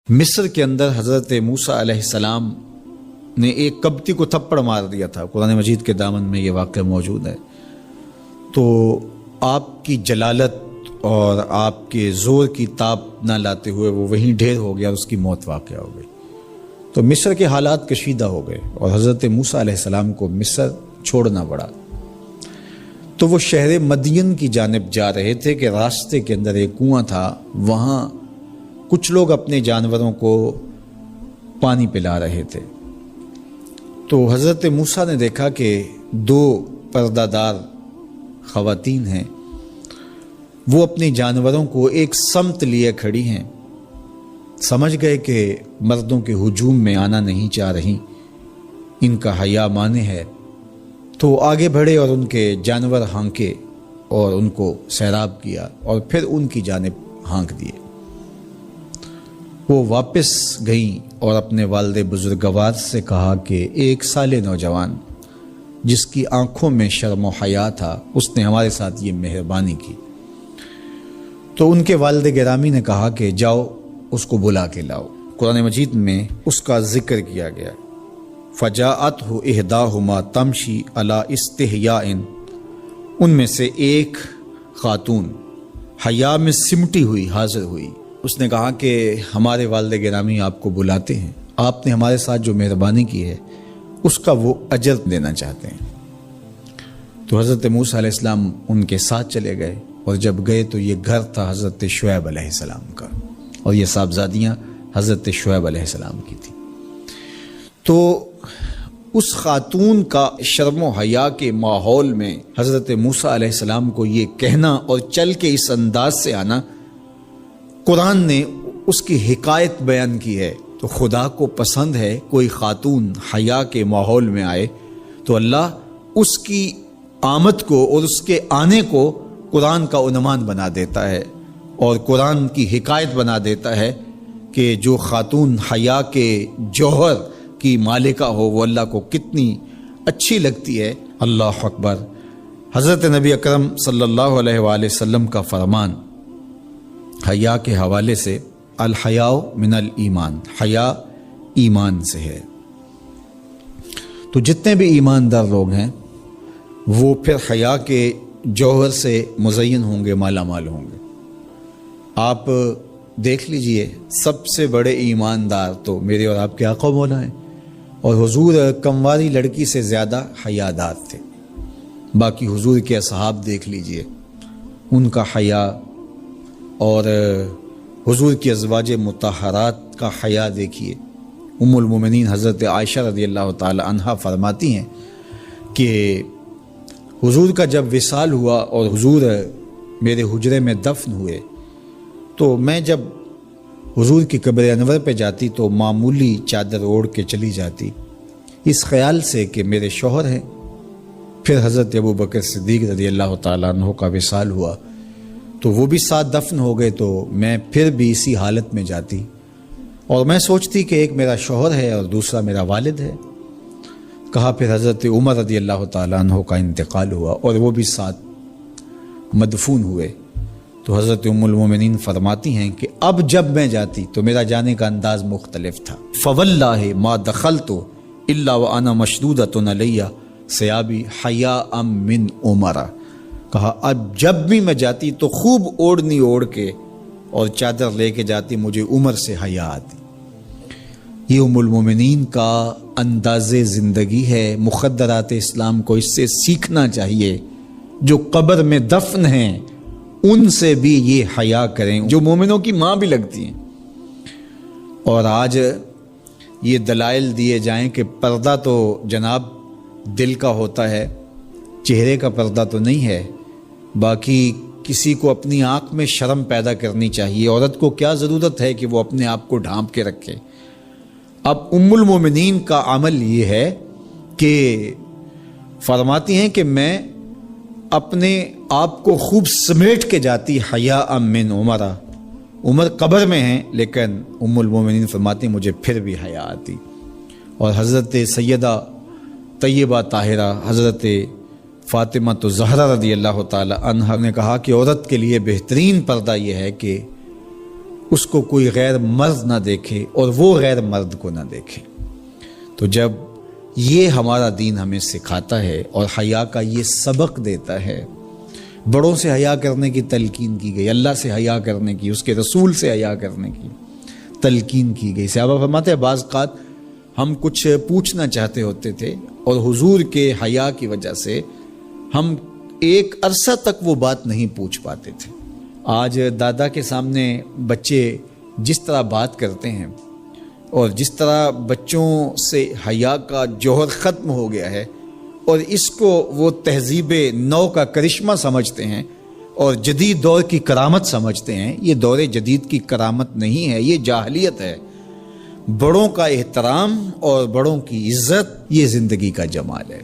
مصر کے اندر حضرت موسیٰ علیہ السلام نے ایک کبتی کو تھپڑ مار دیا تھا۔ قرآن مجید کے دامن میں یہ واقعہ موجود ہے۔ تو آپ کی جلالت اور آپ کے زور کی تاب نہ لاتے ہوئے وہ وہیں ڈھیر ہو گیا اور اس کی موت واقع ہو گئی۔ تو مصر کے حالات کشیدہ ہو گئے اور حضرت موسیٰ علیہ السلام کو مصر چھوڑنا پڑا۔ تو وہ شہر مدین کی جانب جا رہے تھے کہ راستے کے اندر ایک کنواں تھا، وہاں کچھ لوگ اپنے جانوروں کو پانی پلا رہے تھے۔ تو حضرت موسیٰ نے دیکھا کہ دو پردہ دار خواتین ہیں، وہ اپنے جانوروں کو ایک سمت لیے کھڑی ہیں۔ سمجھ گئے کہ مردوں کے ہجوم میں آنا نہیں چاہ رہی، ان کا حیا مانے ہے۔ تو آگے بڑھے اور ان کے جانور ہانکے اور ان کو سیراب کیا اور پھر ان کی جانب ہانک دیے۔ وہ واپس گئیں اور اپنے والد بزرگوار سے کہا کہ ایک سال نوجوان جس کی آنکھوں میں شرم و حیا تھا، اس نے ہمارے ساتھ یہ مہربانی کی۔ تو ان کے والد گرامی نے کہا کہ جاؤ اس کو بلا کے لاؤ۔ قرآن مجید میں اس کا ذکر کیا گیا۔ فجاءتہ احداہما تمشی علی استحیاء، ان میں سے ایک خاتون حیا میں سمٹی ہوئی حاضر ہوئی۔ اس نے کہا کہ ہمارے والد گرامی آپ کو بلاتے ہیں، آپ نے ہمارے ساتھ جو مہربانی کی ہے اس کا وہ اجر دینا چاہتے ہیں۔ تو حضرت موسیٰ علیہ السلام ان کے ساتھ چلے گئے، اور جب گئے تو یہ گھر تھا حضرت شعیب علیہ السلام کا، اور یہ صاحبزادیاں حضرت شعیب علیہ السلام کی تھیں۔ تو اس خاتون کا شرم و حیا کے ماحول میں حضرت موسیٰ علیہ السلام کو یہ کہنا اور چل کے اس انداز سے آنا، قرآن نے اس کی حکایت بیان کی ہے۔ تو خدا کو پسند ہے کوئی خاتون حیا کے ماحول میں آئے تو اللہ اس کی آمد کو اور اس کے آنے کو قرآن کا عنوان بنا دیتا ہے اور قرآن کی حکایت بنا دیتا ہے کہ جو خاتون حیا کے جوہر کی مالکہ ہو وہ اللہ کو کتنی اچھی لگتی ہے۔ اللہ اکبر۔ حضرت نبی اکرم صلی اللہ علیہ وآلہ وسلم کا فرمان حیا کے حوالے سے، الحیاء من الایمان، حیا ایمان سے ہے۔ تو جتنے بھی ایماندار لوگ ہیں وہ پھر حیا کے جوہر سے مزین ہوں گے، مالا مال ہوں گے۔ آپ دیکھ لیجئے سب سے بڑے ایماندار تو میرے اور آپ کے آقا و مولا ہیں، اور حضور کمواری لڑکی سے زیادہ حیادار تھے۔ باقی حضور کے اصحاب دیکھ لیجئے، ان کا حیا اور حضور کی ازواج مطہرات کا حیا دیکھیے۔ ام المومنین حضرت عائشہ رضی اللہ تعالی عنہا فرماتی ہیں کہ حضور کا جب وصال ہوا اور حضور میرے حجرے میں دفن ہوئے تو میں جب حضور کی قبر انور پہ جاتی تو معمولی چادر اوڑھ کے چلی جاتی، اس خیال سے کہ میرے شوہر ہیں۔ پھر حضرت ابو بکر صدیق رضی اللہ تعالیٰ عنہ کا وصال ہوا تو وہ بھی ساتھ دفن ہو گئے، تو میں پھر بھی اسی حالت میں جاتی اور میں سوچتی کہ ایک میرا شوہر ہے اور دوسرا میرا والد ہے۔ کہا پھر حضرت عمر رضی اللہ تعالیٰ عنہ کا انتقال ہوا اور وہ بھی ساتھ مدفون ہوئے۔ تو حضرت ام المومنین فرماتی ہیں کہ اب جب میں جاتی تو میرا جانے کا انداز مختلف تھا۔ فواللہ ما دخلت الا وانا مشدودۃ علی ثیابی حیاء من عمر۔ کہا اب جب بھی میں جاتی تو خوب اوڑھنی اوڑھ کے اور چادر لے کے جاتی، مجھے عمر سے حیا آتی۔ یہ ام المومنین کا انداز زندگی ہے۔ مخدرات اسلام کو اس سے سیکھنا چاہیے۔ جو قبر میں دفن ہیں ان سے بھی یہ حیا کریں، جو مومنوں کی ماں بھی لگتی ہیں۔ اور آج یہ دلائل دیے جائیں کہ پردہ تو جناب دل کا ہوتا ہے، چہرے کا پردہ تو نہیں ہے۔ باقی کسی کو اپنی آنکھ میں شرم پیدا کرنی چاہیے۔ عورت کو کیا ضرورت ہے کہ وہ اپنے آپ کو ڈھانپ کے رکھے؟ اب ام المومنین کا عمل یہ ہے کہ فرماتی ہیں کہ میں اپنے آپ کو خوب سمیٹ کے جاتی حیاء من عمر۔ عمر قبر میں ہیں لیکن ام المومنین فرماتی ہیں مجھے پھر بھی حیا آتی۔ اور حضرت سیدہ طیبہ طاہرہ حضرت فاطمہ تو زہرا رضی اللہ تعالی عنہا نے کہا کہ عورت کے لیے بہترین پردہ یہ ہے کہ اس کو کوئی غیر مرد نہ دیکھے اور وہ غیر مرد کو نہ دیکھے۔ تو جب یہ ہمارا دین ہمیں سکھاتا ہے اور حیا کا یہ سبق دیتا ہے، بڑوں سے حیا کرنے کی تلقین کی گئی، اللہ سے حیا کرنے کی، اس کے رسول سے حیا کرنے کی تلقین کی گئی۔ صحابہ فرماتے ہیں بعض اوقات ہم کچھ پوچھنا چاہتے ہوتے تھے اور حضور کے حیا کی وجہ سے ہم ایک عرصہ تک وہ بات نہیں پوچھ پاتے تھے۔ آج دادا کے سامنے بچے جس طرح بات کرتے ہیں اور جس طرح بچوں سے حیا کا جوہر ختم ہو گیا ہے اور اس کو وہ تہذیب نو کا کرشمہ سمجھتے ہیں اور جدید دور کی کرامت سمجھتے ہیں، یہ دور جدید کی کرامت نہیں ہے، یہ جاہلیت ہے۔ بڑوں کا احترام اور بڑوں کی عزت یہ زندگی کا جمال ہے۔